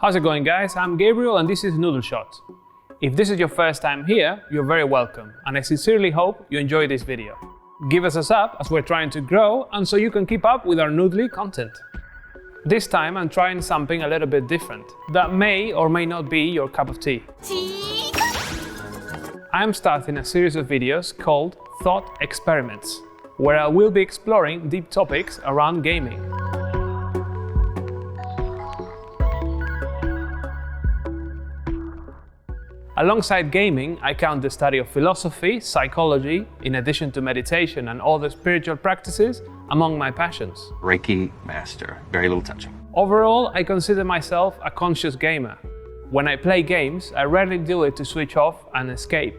How's it going, guys? I'm Gabriel and this is Noodle Shot. If this is your first time here, you're very welcome, and I sincerely hope you enjoy this video. Give us a sub as we're trying to grow and so you can keep up with our noodly content. This time I'm trying something a little bit different that may or may not be your cup of tea. I'm starting a series of videos called Thought Experiments, where I will be exploring deep topics around gaming. Alongside gaming, I count the study of philosophy, psychology, in addition to meditation and other spiritual practices, among my passions. Reiki master, very little touching. Overall, I consider myself a conscious gamer. When I play games, I rarely do it to switch off and escape.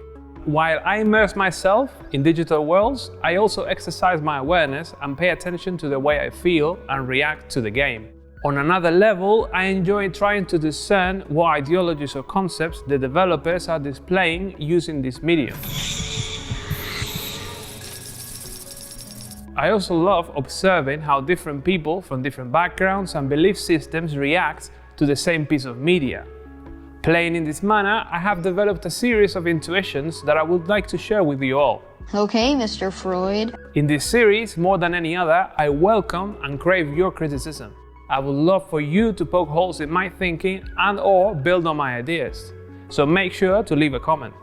While I immerse myself in digital worlds, I also exercise my awareness and pay attention to the way I feel and react to the game. On another level, I enjoy trying to discern what ideologies or concepts the developers are displaying using this medium. I also love observing how different people from different backgrounds and belief systems react to the same piece of media. Playing in this manner, I have developed a series of intuitions that I would like to share with you all. Okay, Mr. Freud. In this series, more than any other, I welcome and crave your criticism. I would love for you to poke holes in my thinking and/or build on my ideas. So make sure to leave a comment.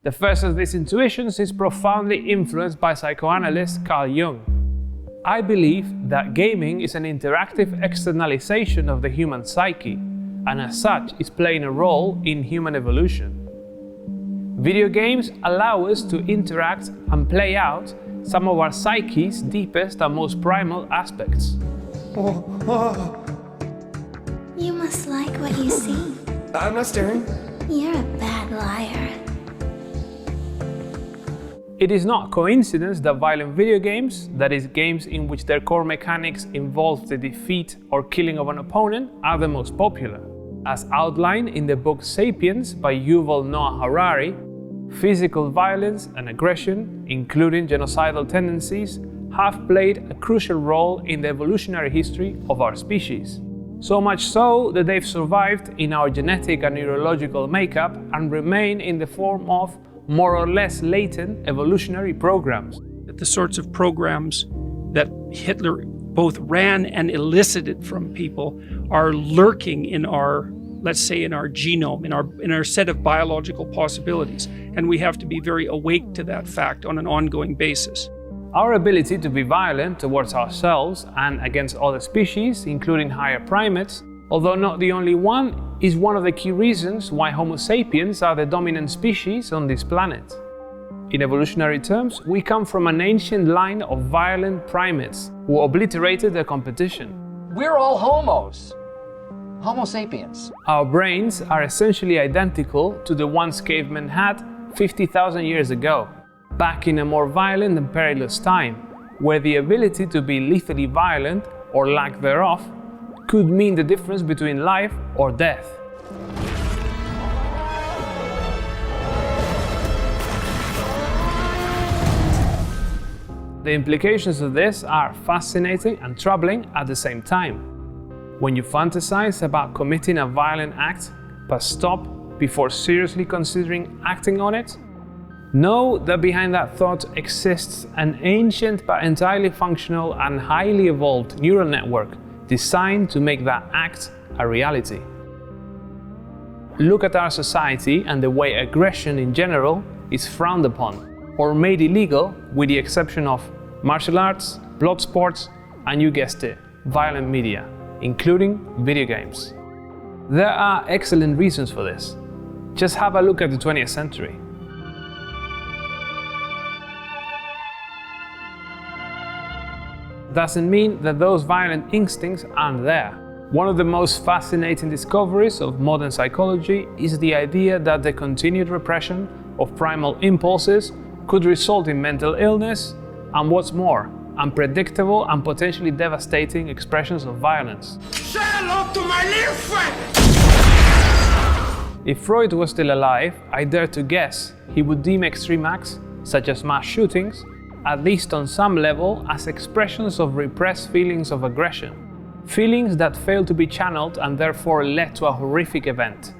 The first of these intuitions is profoundly influenced by psychoanalyst Carl Jung. I believe that gaming is an interactive externalization of the human psyche, and as such is playing a role in human evolution. Video games allow us to interact and play out some of our psyche's deepest and most primal aspects. You must like what you see. I'm not staring. You're a bad liar. It is not coincidence that violent video games, that is, games in which their core mechanics involve the defeat or killing of an opponent, are the most popular. As outlined in the book Sapiens by Yuval Noah Harari, physical violence and aggression, including genocidal tendencies, have played a crucial role in the evolutionary history of our species. So much so that they've survived in our genetic and neurological makeup and remain in the form of more or less latent evolutionary programs. The sorts of programs that Hitler both ran and elicited from people are lurking in our, let's say, in our genome, in our set of biological possibilities, and we have to be very awake to that fact on an ongoing basis. Our ability to be violent towards ourselves and against other species, including higher primates, although not the only one, is one of the key reasons why Homo sapiens are the dominant species on this planet. In evolutionary terms, we come from an ancient line of violent primates who obliterated their competition. We're all homos. Homo sapiens. Our brains are essentially identical to the ones cavemen had 50,000 years ago, back in a more violent and perilous time, where the ability to be lethally violent, or lack thereof, could mean the difference between life or death. The implications of this are fascinating and troubling at the same time. When you fantasize about committing a violent act, but stop before seriously considering acting on it, know that behind that thought exists an ancient but entirely functional and highly evolved neural network designed to make that act a reality. Look at our society and the way aggression in general is frowned upon or made illegal, with the exception of martial arts, blood sports, and you guessed it, violent media, including video games. There are excellent reasons for this. Just have a look at the 20th century. Doesn't mean that those violent instincts aren't there. One of the most fascinating discoveries of modern psychology is the idea that the continued repression of primal impulses could result in mental illness and, what's more, unpredictable and potentially devastating expressions of violence. Say hello to my little friend! If Freud was still alive, I dare to guess he would deem extreme acts, such as mass shootings, at least on some level, as expressions of repressed feelings of aggression. Feelings that fail to be channeled and therefore led to a horrific event,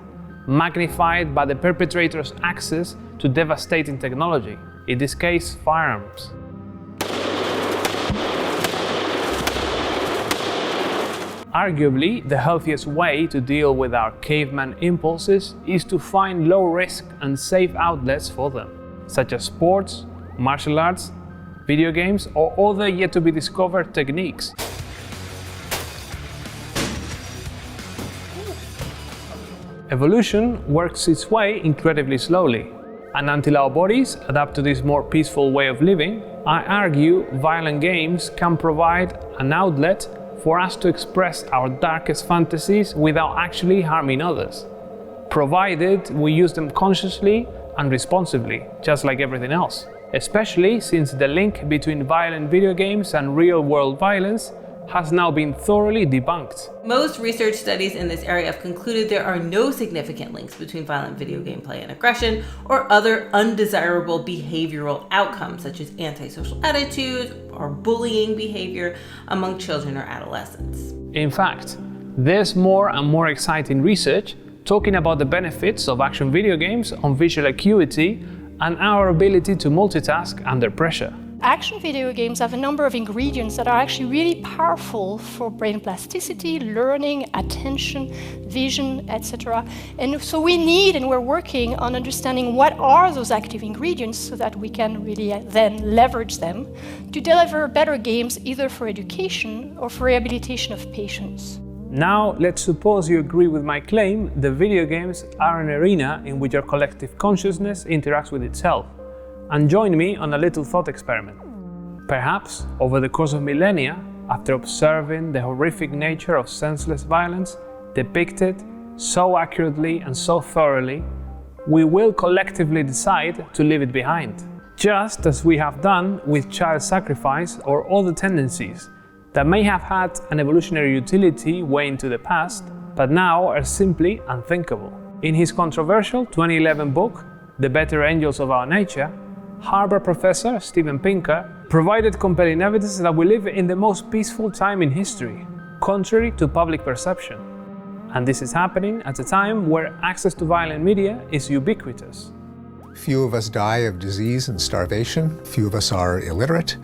magnified by the perpetrator's access to devastating technology, in this case firearms. Arguably, the healthiest way to deal with our caveman impulses is to find low-risk and safe outlets for them, such as sports, martial arts, video games, or other yet-to-be-discovered techniques. Evolution works its way incredibly slowly, and until our bodies adapt to this more peaceful way of living, I argue violent games can provide an outlet for us to express our darkest fantasies without actually harming others, provided we use them consciously and responsibly, just like everything else. Especially since the link between violent video games and real-world violence has now been thoroughly debunked. Most research studies in this area have concluded there are no significant links between violent video gameplay and aggression or other undesirable behavioral outcomes such as antisocial attitudes or bullying behavior among children or adolescents. In fact, there's more and more exciting research talking about the benefits of action video games on visual acuity and our ability to multitask under pressure. Action video games have a number of ingredients that are actually really powerful for brain plasticity, learning, attention, vision, etc. And so we need, and we're working on understanding what are those active ingredients so that we can really then leverage them to deliver better games either for education or for rehabilitation of patients. Now, let's suppose you agree with my claim that video games are an arena in which your collective consciousness interacts with itself, and join me on a little thought experiment. Perhaps, over the course of millennia, after observing the horrific nature of senseless violence depicted so accurately and so thoroughly, we will collectively decide to leave it behind, just as we have done with child sacrifice or other tendencies that may have had an evolutionary utility way into the past, but now are simply unthinkable. In his controversial 2011 book, The Better Angels of Our Nature, Harvard professor Steven Pinker provided compelling evidence that we live in the most peaceful time in history, contrary to public perception. And this is happening at a time where access to violent media is ubiquitous. Few of us die of disease and starvation. Few of us are illiterate.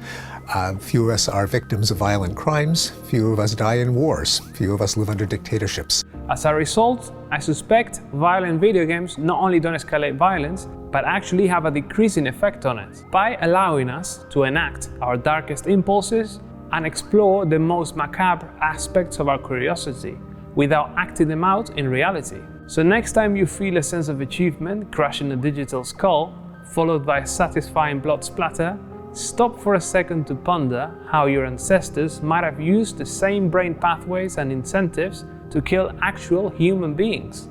Few of us are victims of violent crimes. Few of us die in wars. Few of us live under dictatorships. As a result, I suspect violent video games not only don't escalate violence, but actually have a decreasing effect on it, by allowing us to enact our darkest impulses and explore the most macabre aspects of our curiosity, without acting them out in reality. So next time you feel a sense of achievement crushing a digital skull, followed by a satisfying blood splatter, stop for a second to ponder how your ancestors might have used the same brain pathways and incentives to kill actual human beings.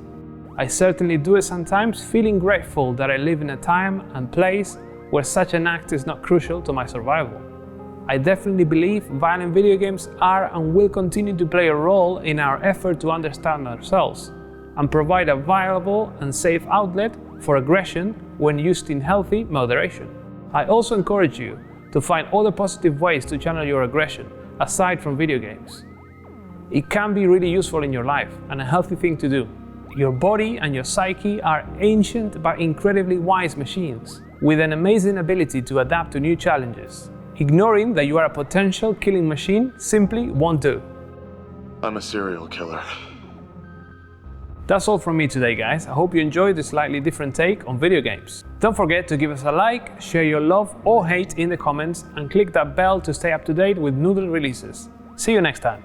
I certainly do it sometimes, feeling grateful that I live in a time and place where such an act is not crucial to my survival. I definitely believe violent video games are and will continue to play a role in our effort to understand ourselves and provide a viable and safe outlet for aggression when used in healthy moderation. I also encourage you to find other positive ways to channel your aggression aside from video games. It can be really useful in your life and a healthy thing to do. Your body and your psyche are ancient but incredibly wise machines, with an amazing ability to adapt to new challenges. Ignoring that you are a potential killing machine simply won't do. I'm a serial killer. That's all from me today, guys. I hope you enjoyed this slightly different take on video games. Don't forget to give us a like, share your love or hate in the comments, and click that bell to stay up to date with noodle releases. See you next time.